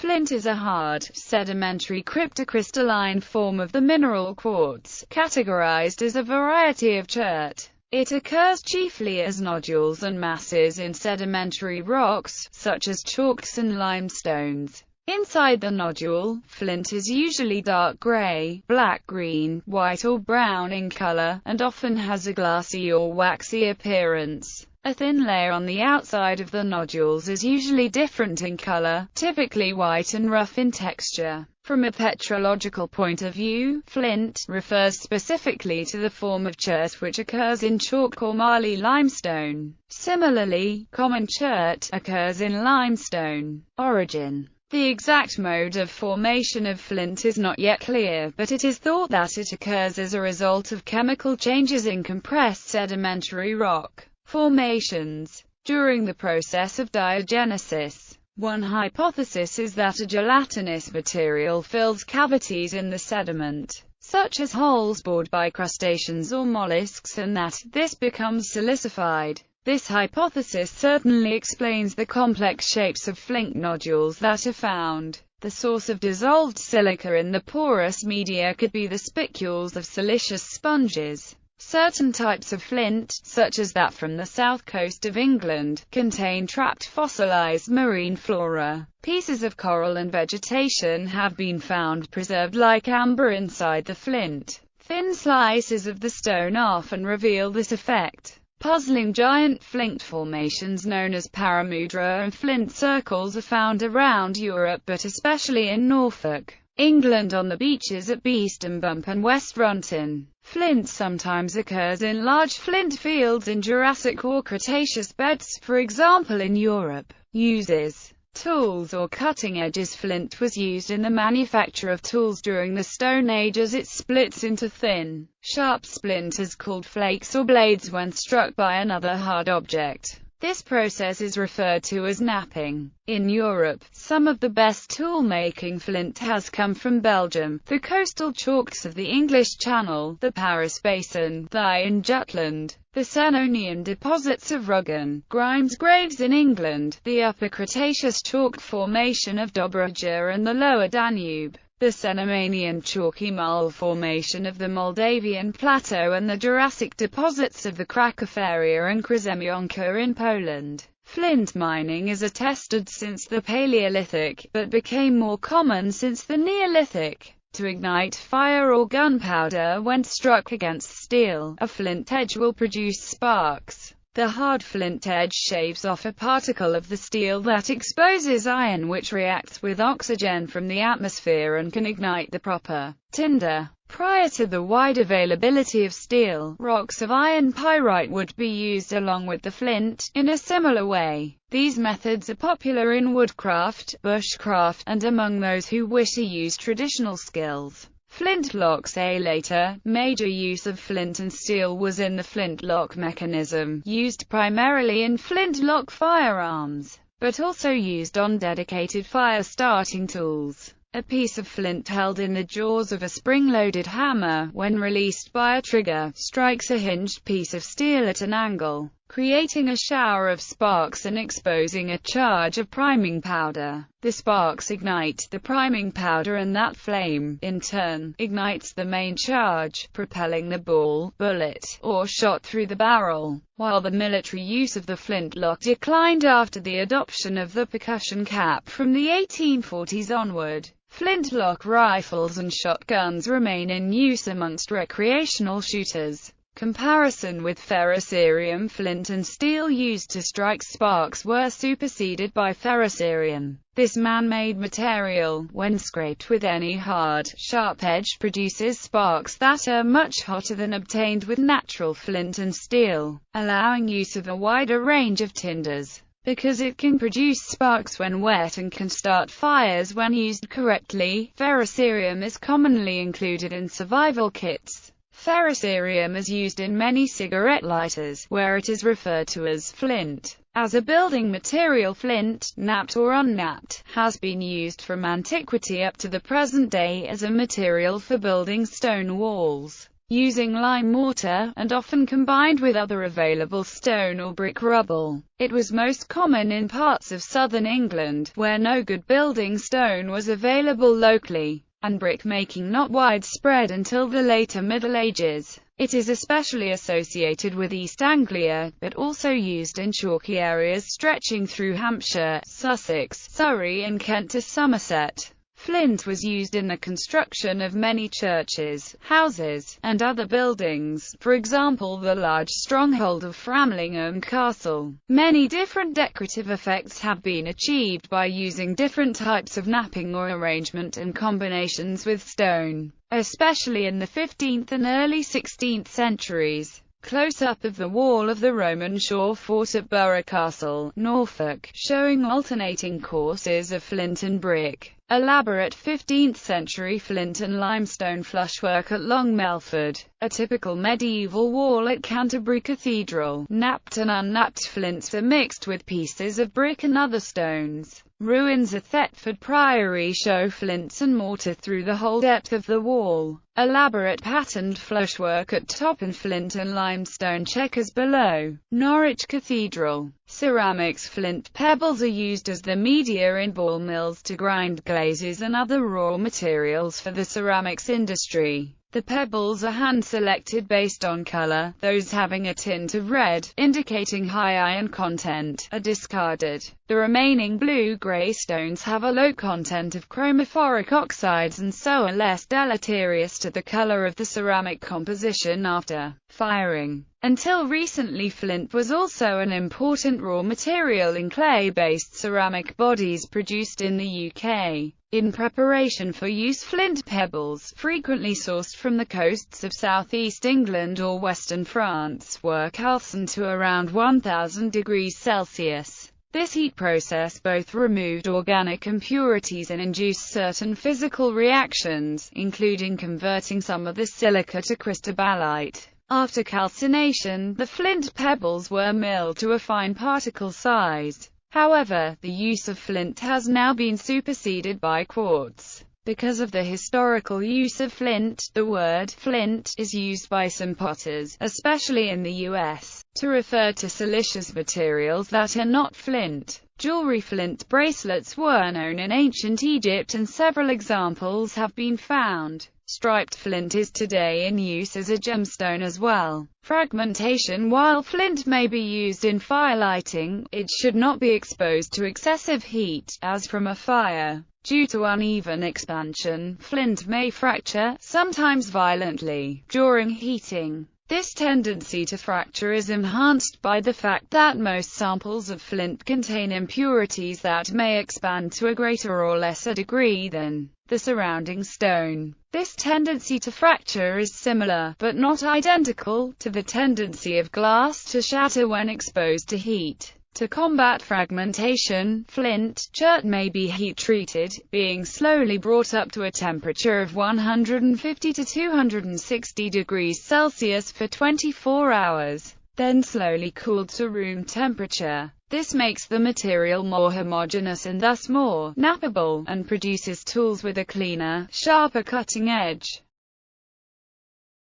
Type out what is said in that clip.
Flint is a hard, sedimentary cryptocrystalline form of the mineral quartz, categorized as a variety of chert. It occurs chiefly as nodules and masses in sedimentary rocks, such as chalks and limestones. Inside the nodule, flint is usually dark gray, black-green, white or brown in color, and often has a glassy or waxy appearance. A thin layer on the outside of the nodules is usually different in color, typically white and rough in texture. From a petrological point of view, flint refers specifically to the form of chert which occurs in chalk or marly limestone. Similarly, common chert occurs in limestone. Origin. The exact mode of formation of flint is not yet clear, but it is thought that it occurs as a result of chemical changes in compressed sedimentary rock formations during the process of diagenesis. One hypothesis is that a gelatinous material fills cavities in the sediment, such as holes bored by crustaceans or mollusks, and that this becomes silicified. This hypothesis certainly explains the complex shapes of flint nodules that are found. The source of dissolved silica in the porous media could be the spicules of siliceous sponges. Certain types of flint, such as that from the south coast of England, contain trapped fossilized marine flora. Pieces of coral and vegetation have been found preserved like amber inside the flint. Thin slices of the stone often reveal this effect. Puzzling giant flint formations known as paramudra and flint circles are found around Europe, but especially in Norfolk, England, on the beaches at Beeston Bump and West Runton. Flint sometimes occurs in large flint fields in Jurassic or Cretaceous beds, for example in Europe. Uses. Tools or cutting edges. Flint was used in the manufacture of tools during the Stone Age as it splits into thin, sharp splinters called flakes or blades when struck by another hard object. This process is referred to as knapping. In Europe, some of the best tool-making flint has come from Belgium, the coastal chalks of the English Channel, the Paris Basin, Thai and Jutland, the Senonian deposits of Ruggen, Grimes Graves in England, the Upper Cretaceous chalk formation of Dobruja and the Lower Danube, the Cenomanian chalky mole formation of the Moldavian Plateau, and the Jurassic deposits of the Krakowieria and Krzemoonka in Poland. Flint mining is attested since the Paleolithic, but became more common since the Neolithic. To ignite fire or gunpowder when struck against steel, a flint edge will produce sparks. The hard flint edge shaves off a particle of the steel that exposes iron, which reacts with oxygen from the atmosphere and can ignite the proper tinder. Prior to the wide availability of steel, rocks of iron pyrite would be used along with the flint, in a similar way. These methods are popular in woodcraft, bushcraft, and among those who wish to use traditional skills. Flintlocks. A later, major use of flint and steel was in the flintlock mechanism, used primarily in flintlock firearms, but also used on dedicated fire-starting tools. A piece of flint held in the jaws of a spring-loaded hammer, when released by a trigger, strikes a hinged piece of steel at an angle, creating a shower of sparks and exposing a charge of priming powder. The sparks ignite the priming powder, and that flame, in turn, ignites the main charge, propelling the ball, bullet, or shot through the barrel. While the military use of the flintlock declined after the adoption of the percussion cap from the 1840s onward, flintlock rifles and shotguns remain in use amongst recreational shooters. Comparison with ferrocerium. Flint and steel used to strike sparks were superseded by ferrocerium. This man-made material, when scraped with any hard, sharp edge, produces sparks that are much hotter than obtained with natural flint and steel, allowing use of a wider range of tinders. Because it can produce sparks when wet and can start fires when used correctly, ferrocerium is commonly included in survival kits. Ferrocerium is used in many cigarette lighters, where it is referred to as flint. As a building material, flint, knapped or unknapped, has been used from antiquity up to the present day as a material for building stone walls. using lime mortar, and often combined with other available stone or brick rubble. It was most common in parts of southern England, where no good building stone was available locally, and brick-making not widespread until the later Middle Ages. It is especially associated with East Anglia, but also used in chalky areas stretching through Hampshire, Sussex, Surrey and Kent to Somerset. Flint was used in the construction of many churches, houses, and other buildings, for example the large stronghold of Framlingham Castle. Many different decorative effects have been achieved by using different types of knapping or arrangement and combinations with stone, especially in the 15th and early 16th centuries. Close-up of the wall of the Roman shore fort at Borough Castle, Norfolk, showing alternating courses of flint and brick. Elaborate 15th-century flint and limestone flushwork at Long Melford. A typical medieval wall at Canterbury Cathedral. Knapped and unnapped flints are mixed with pieces of brick and other stones. Ruins at Thetford Priory show flints and mortar through the whole depth of the wall. Elaborate patterned flushwork at top and flint and limestone chequers below. Norwich Cathedral. Ceramics. Flint pebbles are used as the media in ball mills to grind glazes and other raw materials for the ceramics industry. The pebbles are hand-selected based on color. Those having a tint of red, indicating high iron content, are discarded. The remaining blue-gray stones have a low content of chromophoric oxides and so are less deleterious to the color of the ceramic composition after firing. Until recently, flint was also an important raw material in clay-based ceramic bodies produced in the UK. In preparation for use, flint pebbles, frequently sourced from the coasts of southeast England or western France, were calcined to around 1000 degrees Celsius. This heat process both removed organic impurities and induced certain physical reactions, including converting some of the silica to cristobalite. After calcination, the flint pebbles were milled to a fine particle size. However, the use of flint has now been superseded by quartz. Because of the historical use of flint, the word flint is used by some potters, especially in the US, to refer to silicious materials that are not flint. Jewelry. Flint bracelets were known in ancient Egypt and several examples have been found. Striped flint is today in use as a gemstone as well. Fragmentation. While flint may be used in firelighting, it should not be exposed to excessive heat, as from a fire. Due to uneven expansion, flint may fracture, sometimes violently, during heating. This tendency to fracture is enhanced by the fact that most samples of flint contain impurities that may expand to a greater or lesser degree than the surrounding stone. This tendency to fracture is similar, but not identical, to the tendency of glass to shatter when exposed to heat. To combat fragmentation, flint chert may be heat-treated, being slowly brought up to a temperature of 150 to 260 degrees Celsius for 24 hours, then slowly cooled to room temperature. This makes the material more homogeneous and thus more knappable, and produces tools with a cleaner, sharper cutting edge.